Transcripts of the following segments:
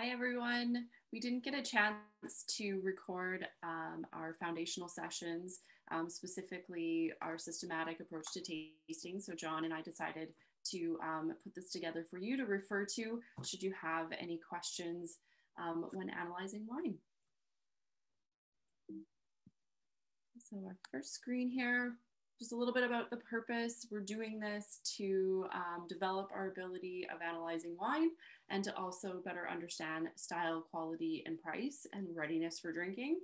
Hi, everyone. We didn't get a chance to record our foundational sessions, specifically our systematic approach to tasting. So John and I decided to put this together for you to refer to should you have any questions when analyzing wine. So our first screen here, just a little bit about the purpose. We're doing this to develop our ability of analyzing wine and to also better understand style, quality, and price and readiness for drinking.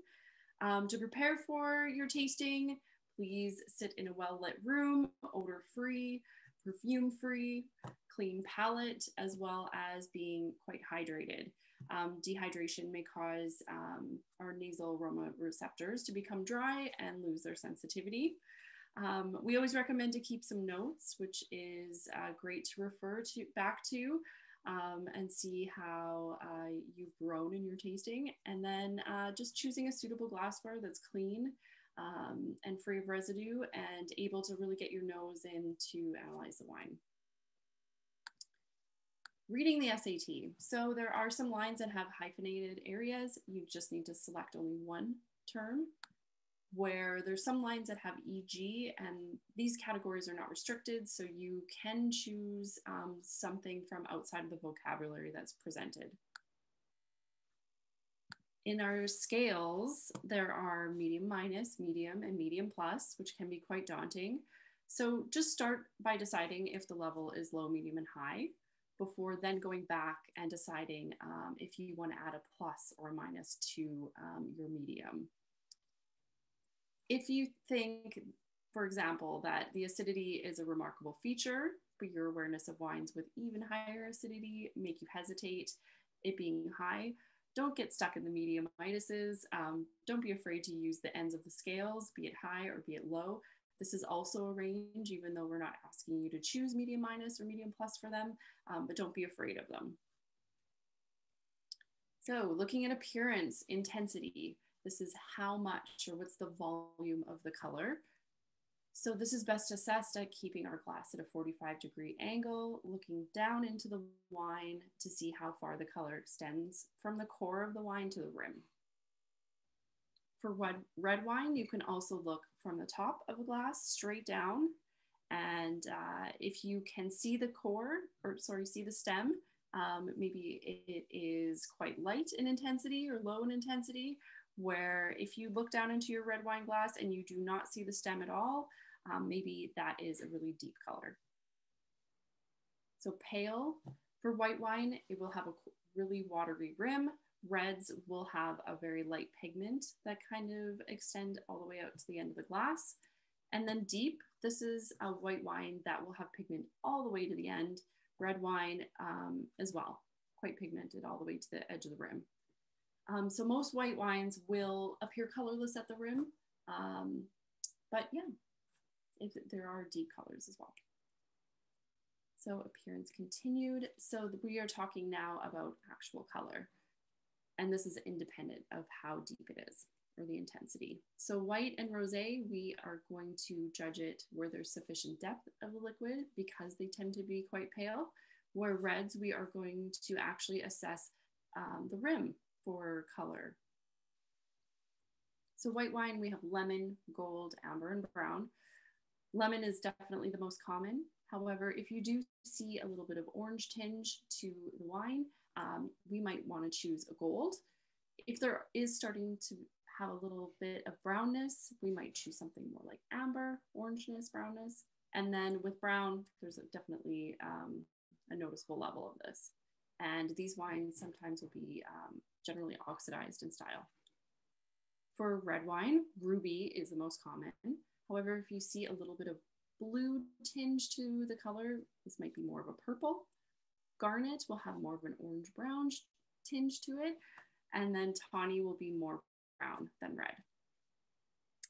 To prepare for your tasting, please sit in a well-lit room, odor-free, perfume-free, clean palate, as well as being quite hydrated. Dehydration may cause our nasal aroma receptors to become dry and lose their sensitivity. We always recommend to keep some notes, which is great to refer back to and see how you've grown in your tasting. And then just choosing a suitable glassware that's clean and free of residue and able to really get your nose in to analyze the wine. Reading the SAT. So there are some lines that have hyphenated areas. You just need to select only one term, where there's some lines that have EG, and these categories are not restricted, so you can choose something from outside of the vocabulary that's presented. In our scales, there are medium minus, medium, and medium plus, which can be quite daunting. So just start by deciding if the level is low, medium, and high, before then going back and deciding if you want to add a plus or a minus to your medium. If you think, for example, that the acidity is a remarkable feature, but your awareness of wines with even higher acidity make you hesitate, it being high, don't get stuck in the medium minuses. Don't be afraid to use the ends of the scales, be it high or be it low. This is also a range, even though we're not asking you to choose medium minus or medium plus for them, but don't be afraid of them. So looking at appearance, intensity, this is how much or what's the volume of the color. So this is best assessed at keeping our glass at a 45-degree angle, looking down into the wine to see how far the color extends from the core of the wine to the rim. For red wine, you can also look from the top of a glass straight down. And if you can see the see the stem, maybe it is quite light in intensity or low in intensity, where if you look down into your red wine glass and you do not see the stem at all, maybe that is a really deep color. So pale, for white wine, it will have a really watery rim. Reds will have a very light pigment that kind of extend all the way out to the end of the glass. And then deep, this is a white wine that will have pigment all the way to the end. Red wine as well, quite pigmented all the way to the edge of the rim. So most white wines will appear colorless at the rim, but yeah, there are deep colors as well. So appearance continued. So we are talking now about actual color. And this is independent of how deep it is or the intensity. So white and rosé, we are going to judge it where there's sufficient depth of the liquid because they tend to be quite pale. Where reds, we are going to actually assess the rim for color. So white wine, we have lemon, gold, amber, and brown. Lemon is definitely the most common. However, if you do see a little bit of orange tinge to the wine, we might want to choose a gold. If there is starting to have a little bit of brownness, we might choose something more like amber, orangeness, brownness. And then with brown, there's definitely a noticeable level of this. And these wines sometimes will be generally oxidized in style. For red wine, ruby is the most common. However, if you see a little bit of blue tinge to the color, this might be more of a purple. Garnet will have more of an orange-brown tinge to it. And then tawny will be more brown than red.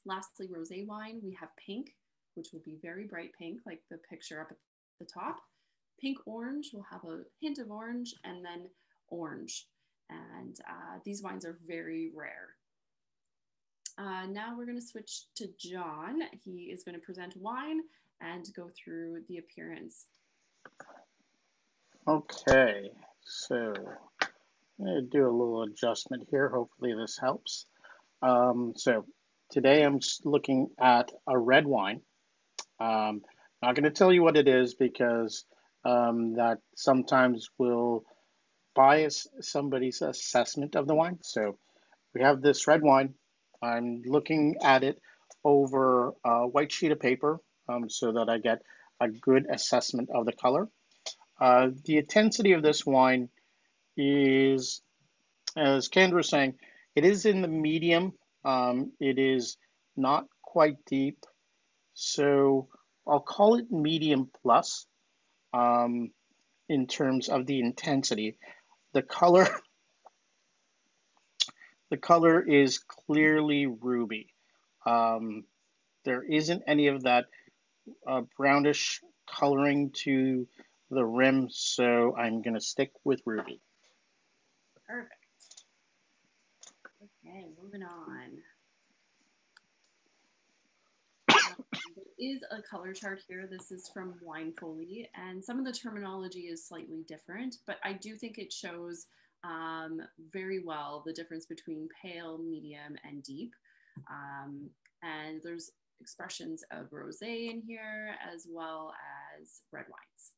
Lastly, rosé wine, we have pink, which will be very bright pink, like the picture up at the top. Pink orange will have a hint of orange, and then orange. And these wines are very rare. Now we're going to switch to John. He is going to present wine and go through the appearance. Okay, so I'm going to do a little adjustment here. Hopefully this helps. So today I'm just looking at a red wine. Not going to tell you what it is because that sometimes will bias somebody's assessment of the wine. So we have this red wine. I'm looking at it over a white sheet of paper so that I get a good assessment of the color. The intensity of this wine is, as Kendra was saying, it is in the medium. It is not quite deep. So I'll call it medium plus um, in terms of the intensity. The color, the color is clearly ruby. Um, there isn't any of that brownish coloring to the rim, so I'm going to stick with ruby. Perfect. Okay, moving on. There is a color chart here. This is from Wine-Foley, and some of the terminology is slightly different, but I do think it shows very well the difference between pale, medium, and deep. And there's expressions of rosé in here as well as red wines.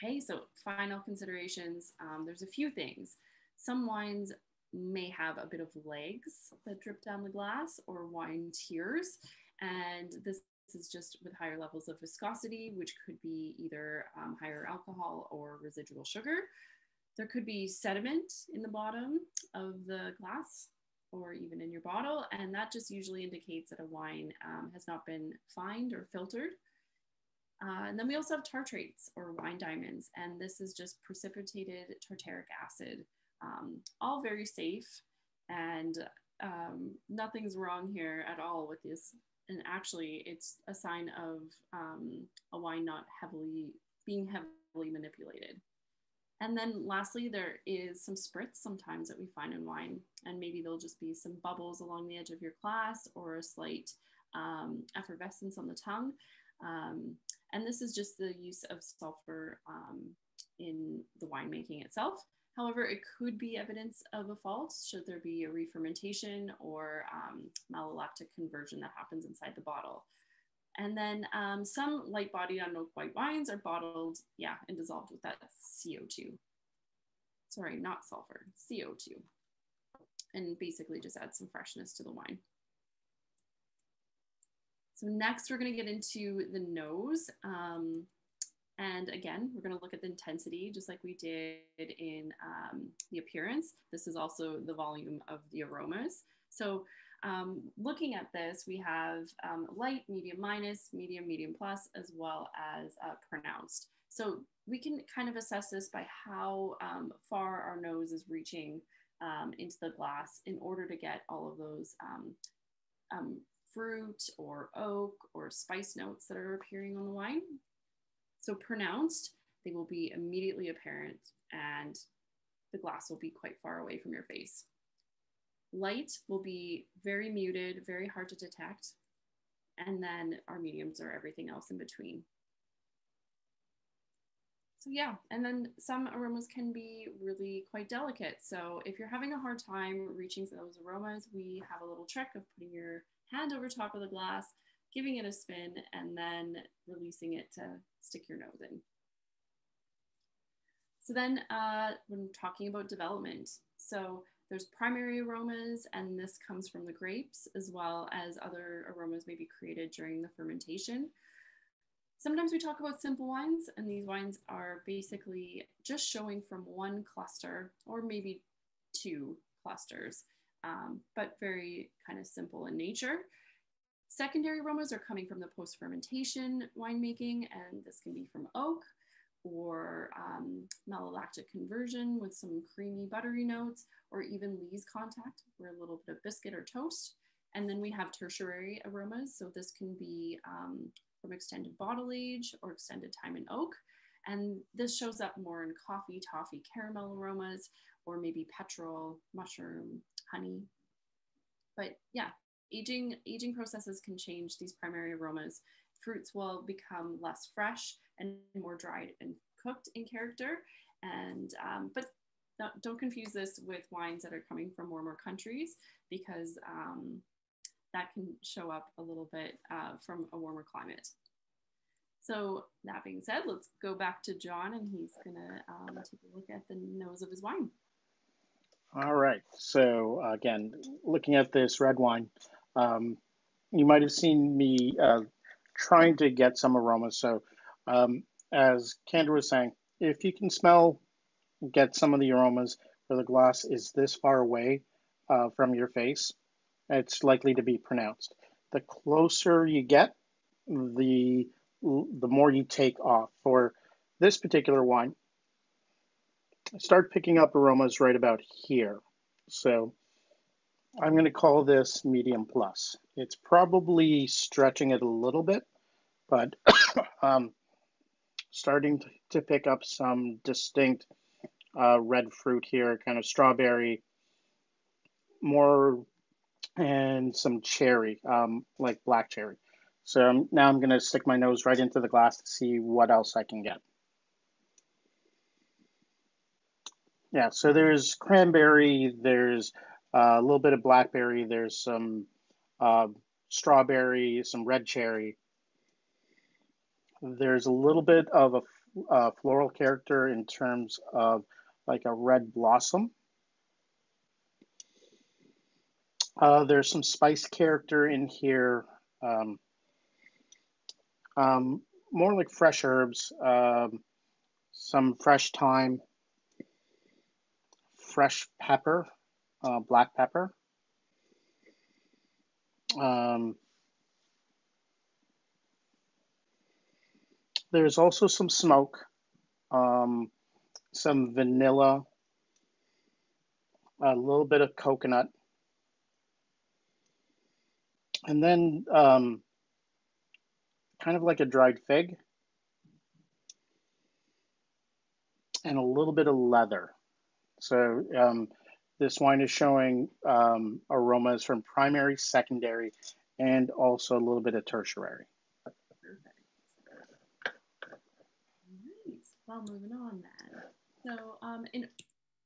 Okay, so final considerations. There's a few things. Some wines may have a bit of legs that drip down the glass or wine tears. And this is just with higher levels of viscosity, which could be either higher alcohol or residual sugar. There could be sediment in the bottom of the glass or even in your bottle. And that just usually indicates that a wine has not been fined or filtered. And then we also have tartrates or wine diamonds, and this is just precipitated tartaric acid, all very safe, and nothing's wrong here at all with this. And actually, it's a sign of a wine not being heavily manipulated. And then lastly, there is some spritz sometimes that we find in wine, and maybe there'll just be some bubbles along the edge of your glass or a slight effervescence on the tongue. And this is just the use of sulfur in the winemaking itself. However, it could be evidence of a fault should there be a re-fermentation or malolactic conversion that happens inside the bottle. And then some light-bodied unoaked white wines are bottled, and dissolved with that CO2. Sorry, not sulfur, CO2. And basically just add some freshness to the wine. So next we're going to get into the nose. And again, we're going to look at the intensity just like we did in the appearance. This is also the volume of the aromas. So looking at this, we have light, medium minus, medium, medium plus, as well as pronounced. So we can kind of assess this by how far our nose is reaching into the glass in order to get all of those fruit or oak or spice notes that are appearing on the wine. So pronounced, they will be immediately apparent and the glass will be quite far away from your face. Light will be very muted, very hard to detect. And then our mediums are everything else in between. So yeah, and then some aromas can be really quite delicate. So if you're having a hard time reaching those aromas, we have a little trick of putting your hand over top of the glass, giving it a spin, and then releasing it to stick your nose in. So then when talking about development, so there's primary aromas, and this comes from the grapes, as well as other aromas may be created during the fermentation. Sometimes we talk about simple wines, and these wines are basically just showing from one cluster or maybe two clusters, but very kind of simple in nature. Secondary aromas are coming from the post-fermentation winemaking, and this can be from oak or malolactic conversion with some creamy, buttery notes, or even lees contact, or a little bit of biscuit or toast. And then we have tertiary aromas. So this can be from extended bottle age or extended time in oak. And this shows up more in coffee, toffee, caramel aromas, or maybe petrol, mushroom, honey. But yeah, aging processes can change these primary aromas. Fruits will become less fresh and more dried and cooked in character. And but don't confuse this with wines that are coming from warmer countries, because that can show up a little bit from a warmer climate. So that being said, let's go back to John, and he's gonna take a look at the nose of his wine. All right. So again, looking at this red wine, you might have seen me trying to get some aromas. So as Kendra was saying, if you can smell, get some of the aromas where the glass is this far away from your face, it's likely to be pronounced. The closer you get, the more you take off. For this particular wine, I start picking up aromas right about here. So I'm going to call this medium plus. It's probably stretching it a little bit, but starting to pick up some distinct red fruit here, kind of strawberry, more, and some cherry, like black cherry. So now I'm going to stick my nose right into the glass to see what else I can get. Yeah, so there's cranberry, there's a little bit of blackberry, there's some strawberry, some red cherry. There's a little bit of a floral character in terms of like a red blossom. There's some spice character in here, more like fresh herbs, some fresh thyme, fresh pepper, black pepper. There's also some smoke, some vanilla, a little bit of coconut, and then kind of like a dried fig, and a little bit of leather. So this wine is showing aromas from primary, secondary, and also a little bit of tertiary. Perfect. Nice. Well, moving on then. So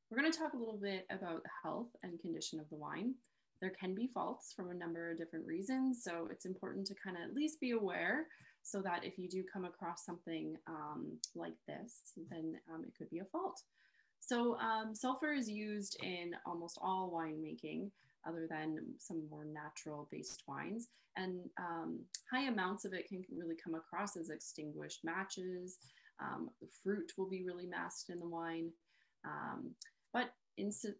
we're going to talk a little bit about the health and condition of the wine. There can be faults from a number of different reasons, so it's important to kind of at least be aware, so that if you do come across something like this, then it could be a fault. So sulfur is used in almost all winemaking, other than some more natural-based wines. And high amounts of it can really come across as extinguished matches. The fruit will be really masked in the wine. But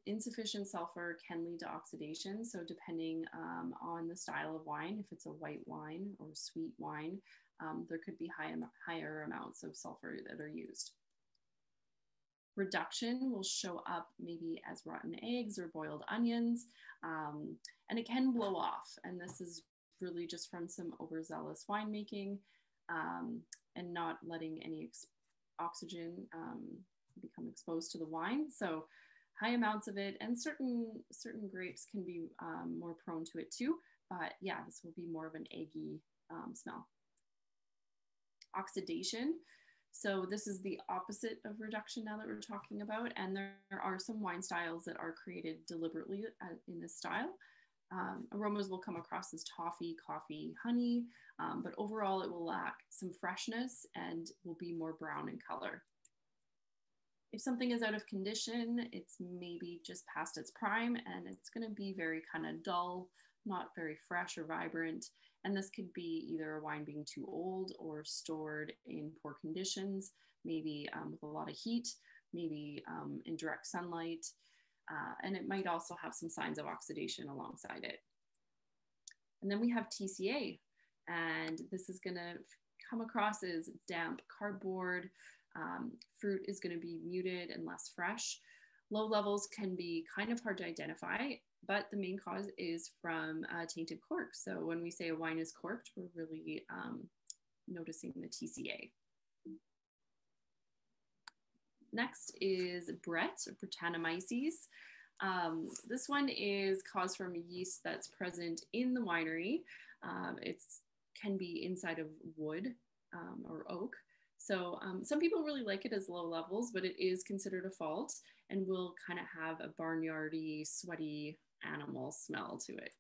insufficient sulfur can lead to oxidation. So depending on the style of wine, if it's a white wine or sweet wine, there could be higher amounts of sulfur that are used. Reduction will show up maybe as rotten eggs or boiled onions, and it can blow off. And this is really just from some overzealous winemaking and not letting any oxygen become exposed to the wine. So high amounts of it, and certain grapes can be more prone to it too. But yeah, this will be more of an eggy smell. Oxidation. So this is the opposite of reduction now that we're talking about. And there are some wine styles that are created deliberately in this style. Aromas will come across as toffee, coffee, honey, but overall it will lack some freshness and will be more brown in color. If something is out of condition, it's maybe just past its prime, and it's going to be very kind of dull, not very fresh or vibrant. And this could be either a wine being too old or stored in poor conditions, maybe with a lot of heat, maybe in direct sunlight. And it might also have some signs of oxidation alongside it. And then we have TCA, and this is going to come across as damp cardboard. Fruit is going to be muted and less fresh. Low levels can be kind of hard to identify, but the main cause is from tainted cork. So when we say a wine is corked, we're really noticing the TCA. Next is Brett, Brettanomyces. This one is caused from yeast that's present in the winery. It can be inside of wood or oak. So some people really like it as low levels, but it is considered a fault and will kind of have a barnyardy, sweaty animal smell to it.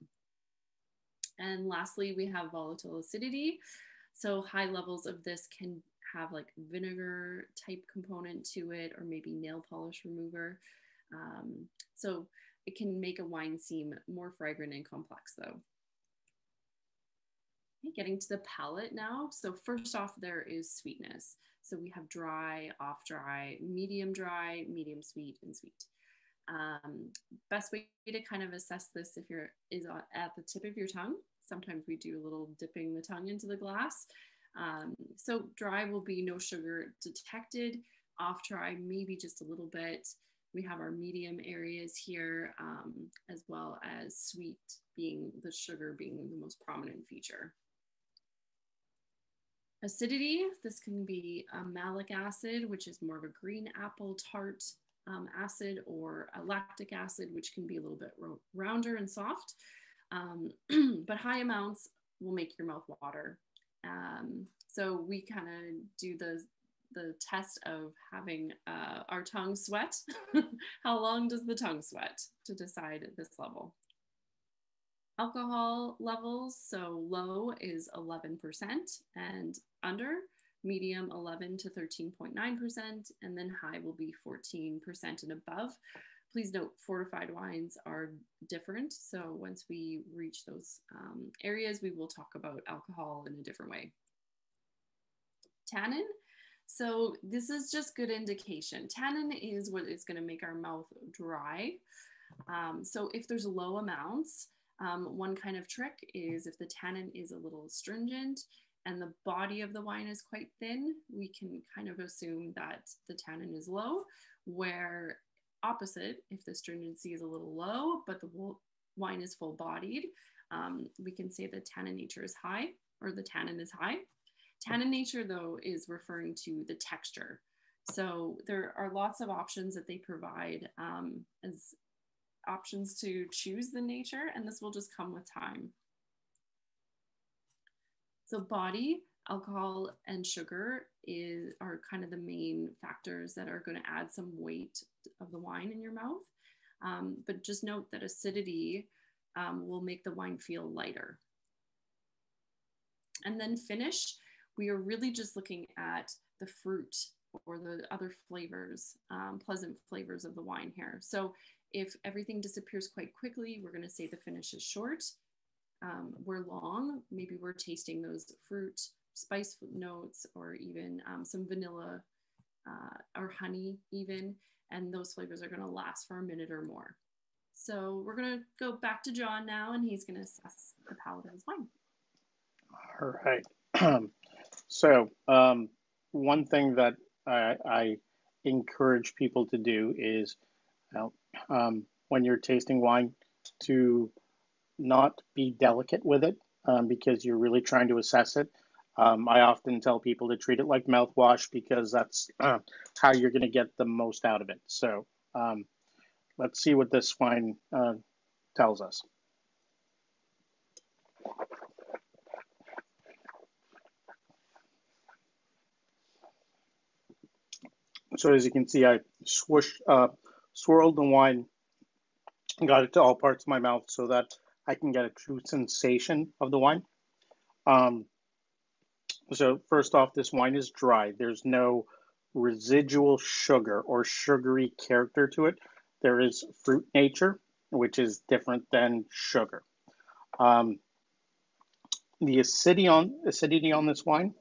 And lastly, we have volatile acidity. So high levels of this can have like vinegar type component to it, or maybe nail polish remover. So it can make a wine seem more fragrant and complex though. Okay, getting to the palate now. So first off, there is sweetness. So we have dry, off dry, medium sweet, and sweet. Best way to kind of assess this if you're is at the tip of your tongue. Sometimes we do a little dipping the tongue into the glass. So dry will be no sugar detected. Off dry, maybe just a little bit. We have our medium areas here, as well as sweet being the sugar being the most prominent feature. Acidity, this can be malic acid, which is more of a green apple tart acid, or a lactic acid, which can be a little bit rounder and soft. But high amounts will make your mouth water. So we kind of do the test of having our tongue sweat. How long does the tongue sweat to decide this level? Alcohol levels, so low is 11% and under, medium 11 to 13.9%, and then high will be 14% and above. Please note, fortified wines are different. So once we reach those areas, we will talk about alcohol in a different way. Tannin. So this is just good indication. Tannin is what is going to make our mouth dry. So if there's low amounts, one kind of trick is if the tannin is a little astringent and the body of the wine is quite thin, we can kind of assume that the tannin is low, where opposite, if the astringency is a little low, but the wine is full bodied, we can say the tannin nature is high, or the tannin is high. Tannin nature, though, is referring to the texture. So there are lots of options that they provide as options to choose the nature, and this will just come with time. So body, alcohol, and sugar are kind of the main factors that are going to add some weight of the wine in your mouth. But just note that acidity will make the wine feel lighter. And then finish, we are really just looking at the fruit or the other flavors, pleasant flavors of the wine here. So if everything disappears quite quickly, we're going to say the finish is short. We're long, maybe we're tasting those fruit, spice notes, or even some vanilla or honey even, and those flavors are going to last for a minute or more. So we're going to go back to John now, and he's going to assess the palate of his wine. All right. So one thing that I encourage people to do is, when you're tasting wine, to not be delicate with it, because you're really trying to assess it. I often tell people to treat it like mouthwash, because that's how you're going to get the most out of it. So let's see what this wine tells us. So as you can see, I swirled the wine, got it to all parts of my mouth so that I can get a true sensation of the wine. So first off, this wine is dry. There's no residual sugar or sugary character to it. There is fruit nature, which is different than sugar. The acidity on this wine,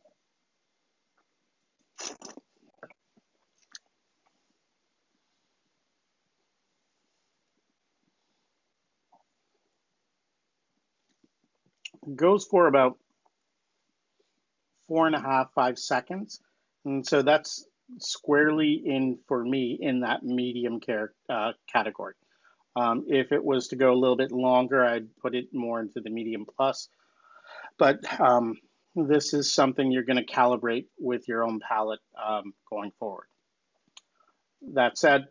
goes for about 4.5, 5 seconds. And so that's squarely in, for me, in that medium category. If it was to go a little bit longer, I'd put it more into the medium plus. But this is something you're going to calibrate with your own palate going forward. That said,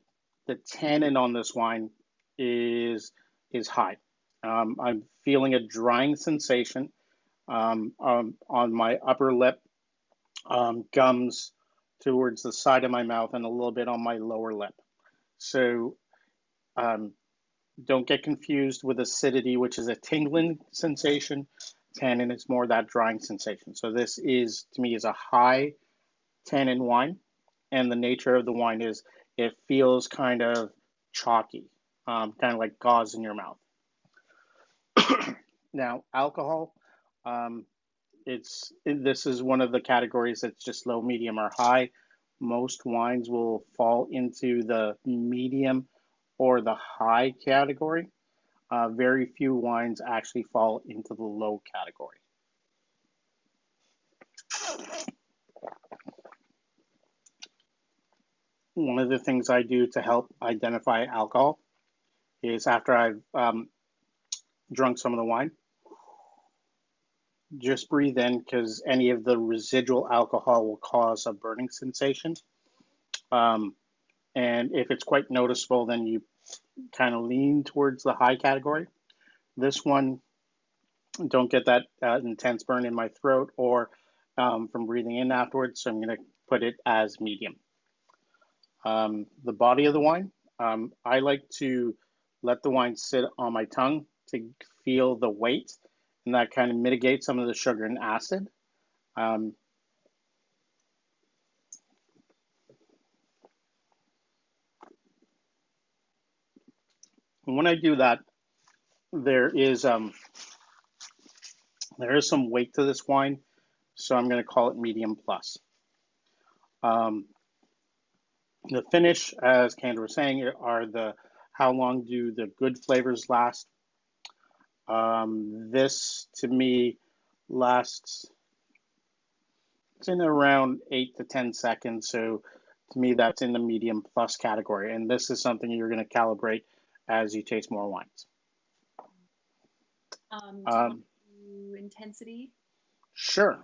the tannin on this wine is high. I'm feeling a drying sensation on my upper lip, gums, towards the side of my mouth and a little bit on my lower lip. So um, don't get confused with acidity, which is a tingling sensation. Tannin is more that drying sensation. So this is, to me, is a high tannin wine. And the nature of the wine is it feels kind of chalky, kind of like gauze in your mouth. Now, alcohol, um, this is one of the categories that's just low, medium, or high. Most wines will fall into the medium or the high category. Very few wines actually fall into the low category. One of the things I do to help identify alcohol is after I've drunk some of the wine, just breathe in because any of the residual alcohol will cause a burning sensation. Um, and if it's quite noticeable, then you kind of lean towards the high category. This one, don't get that intense burn in my throat or from breathing in afterwards, so I'm going to put it as medium. The body of the wine, I like to let the wine sit on my tongue to feel the weight, and that kind of mitigates some of the sugar and acid. When I do that, there is some weight to this wine, so I'm going to call it medium plus. The finish, as Kendra was saying, are the how long do the good flavors last. This to me lasts, it's in around 8 to 10 seconds. So to me, that's in the medium plus category. And this is something you're going to calibrate as you taste more wines. Do you want to do intensity? Sure.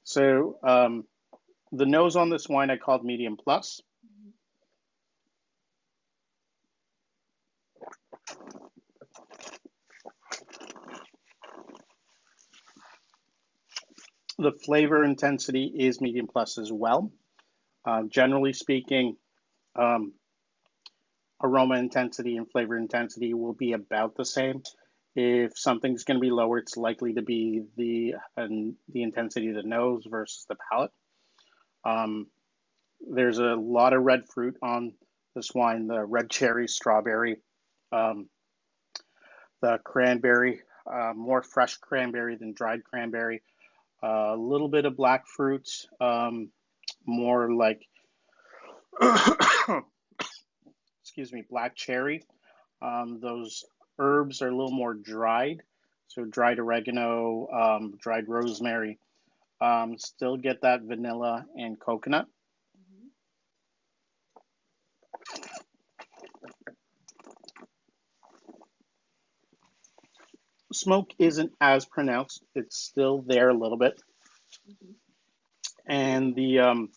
So the nose on this wine I called medium plus. The flavor intensity is medium plus as well. Generally speaking, aroma intensity and flavor intensity will be about the same. If something's going to be lower, it's likely to be the intensity of the nose versus the palate. There's a lot of red fruit on this wine: the red cherry, strawberry, the cranberry, more fresh cranberry than dried cranberry. A little bit of black fruits, more like, excuse me, black cherry. Those herbs are a little more dried, so dried oregano, dried rosemary. Still get that vanilla and coconut. Smoke isn't as pronounced. It's still there a little bit. And the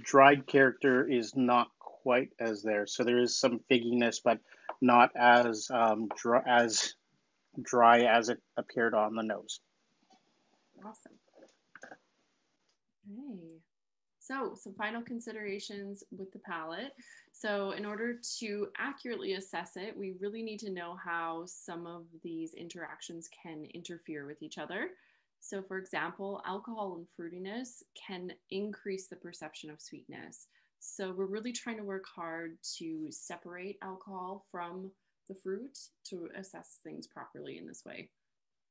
dried character is not quite as there. So there is some figginess, but not as dry as it appeared on the nose. Awesome. Okay. So some final considerations with the palate. So in order to accurately assess it, we really need to know how some of these interactions can interfere with each other. So for example, alcohol and fruitiness can increase the perception of sweetness. So we're really trying to work hard to separate alcohol from the fruit to assess things properly in this way.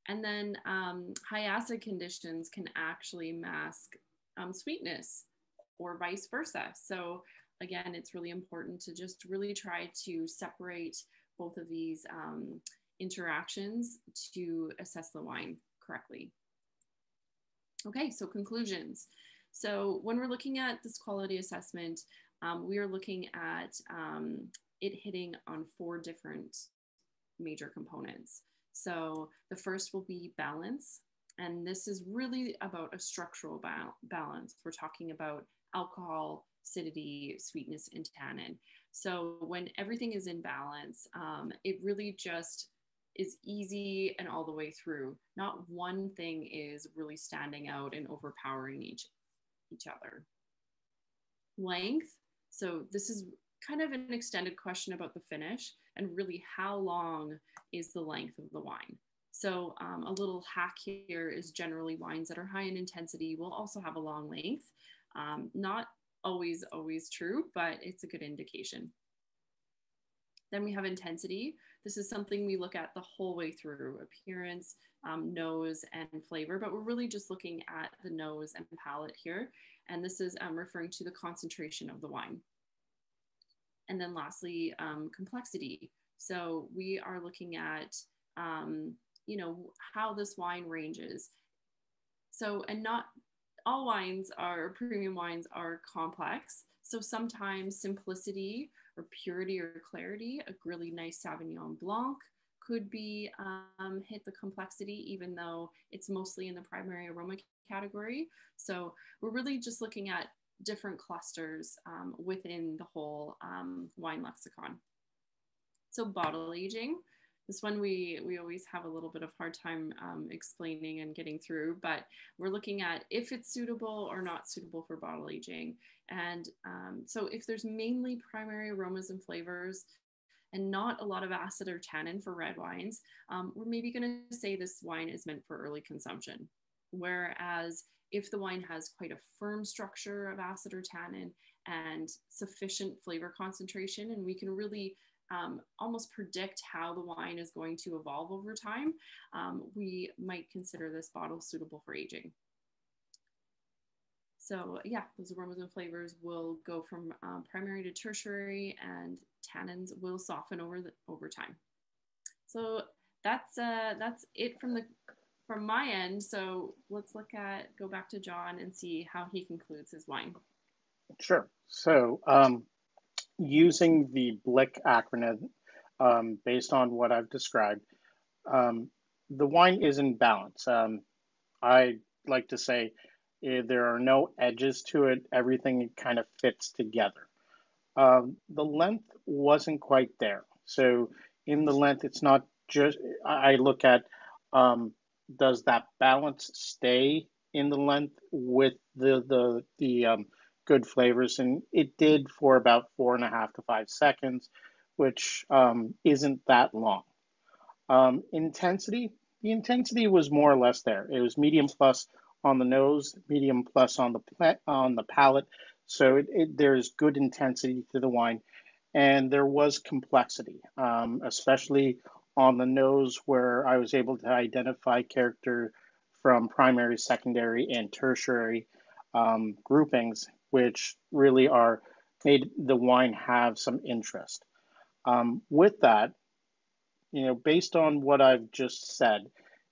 And then high acid conditions can actually mask sweetness or vice versa. So again, it's really important to just really try to separate both of these interactions to assess the wine correctly. Okay, so conclusions. So when we're looking at this quality assessment, we are looking at it hitting on 4 different major components. So the first will be balance. And this is really about a structural balance. We're talking about alcohol, acidity, sweetness, and tannin. So when everything is in balance, it really just is easy and all the way through. Not one thing is really standing out and overpowering each other. Length. So this is kind of an extended question about the finish and really how long is the length of the wine. So a little hack here is generally wines that are high in intensity will also have a long length. Not always true, but it's a good indication. Then we have intensity. This is something we look at the whole way through: appearance, nose, and flavor, but we're really just looking at the nose and palate here. And this is referring to the concentration of the wine. And then lastly, complexity. So we are looking at, how this wine ranges. So, and not all wines are, premium wines are complex. So sometimes simplicity or purity or clarity, a really nice Sauvignon Blanc could be hit the complexity, even though it's mostly in the primary aroma category. So we're really just looking at different clusters within the whole wine lexicon. So bottle aging. This one we always have a little bit of hard time explaining and getting through, but we're looking at if it's suitable or not suitable for bottle aging. And so if there's mainly primary aromas and flavors and not a lot of acid or tannin for red wines, we're maybe going to say this wine is meant for early consumption. Whereas if the wine has quite a firm structure of acid or tannin and sufficient flavor concentration, and we can really almost predict how the wine is going to evolve over time, we might consider this bottle suitable for aging. So yeah, those aromas and flavors will go from primary to tertiary, and tannins will soften over time. So that's it from my end. So let's go back to John and see how he concludes his wine. Sure. So using the BLIC acronym, based on what I've described, the wine is in balance. I like to say there are no edges to it. Everything kind of fits together. The length wasn't quite there. So in the length, it's not just, I look at, does that balance stay in the length with the good flavors? And it did for about 4.5 to 5 seconds, which isn't that long. Intensity, the intensity was more or less there. It was medium plus on the nose, medium plus on the palate. So there's good intensity to the wine, and there was complexity, especially on the nose, where I was able to identify character from primary, secondary, and tertiary groupings, which really made the wine have some interest. With that, based on what I've just said,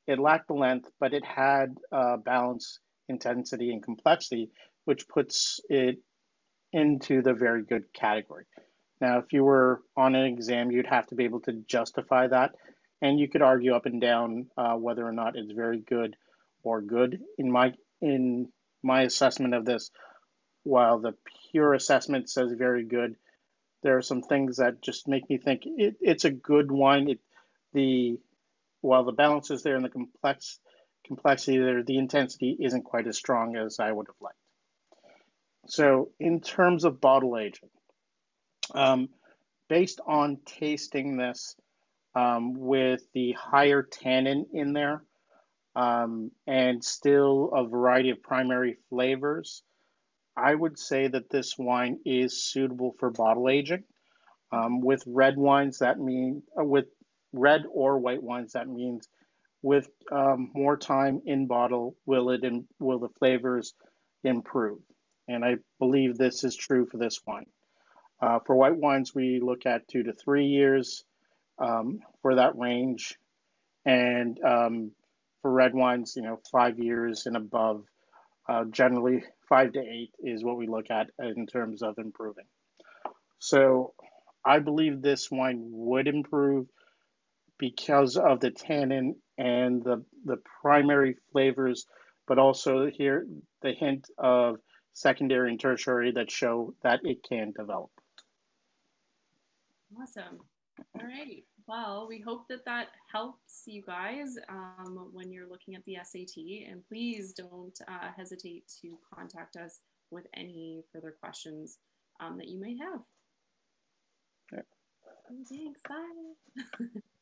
it lacked the length, but it had balance, intensity, and complexity, which puts it into the very good category. Now, if you were on an exam, you'd have to be able to justify that, and you could argue up and down whether or not it's very good or good. In my assessment of this, while the pure assessment says very good, there are some things that just make me think it's a good wine. While the balance is there and the complexity there, the intensity isn't quite as strong as I would have liked. So in terms of bottle aging, based on tasting this with the higher tannin in there and still a variety of primary flavors, I would say that this wine is suitable for bottle aging. With red wines, with red or white wines, that means with more time in bottle, will the flavors improve? And I believe this is true for this wine. For white wines, we look at 2 to 3 years for that range, and for red wines, 5 years and above. Generally, 5 to 8 is what we look at in terms of improving. So I believe this wine would improve because of the tannin and the primary flavors, but also here the hint of secondary and tertiary that show that it can develop. Awesome. All right. Well, we hope that helps you guys when you're looking at the SAT. And please don't hesitate to contact us with any further questions that you may have. Yeah. Thanks. Bye.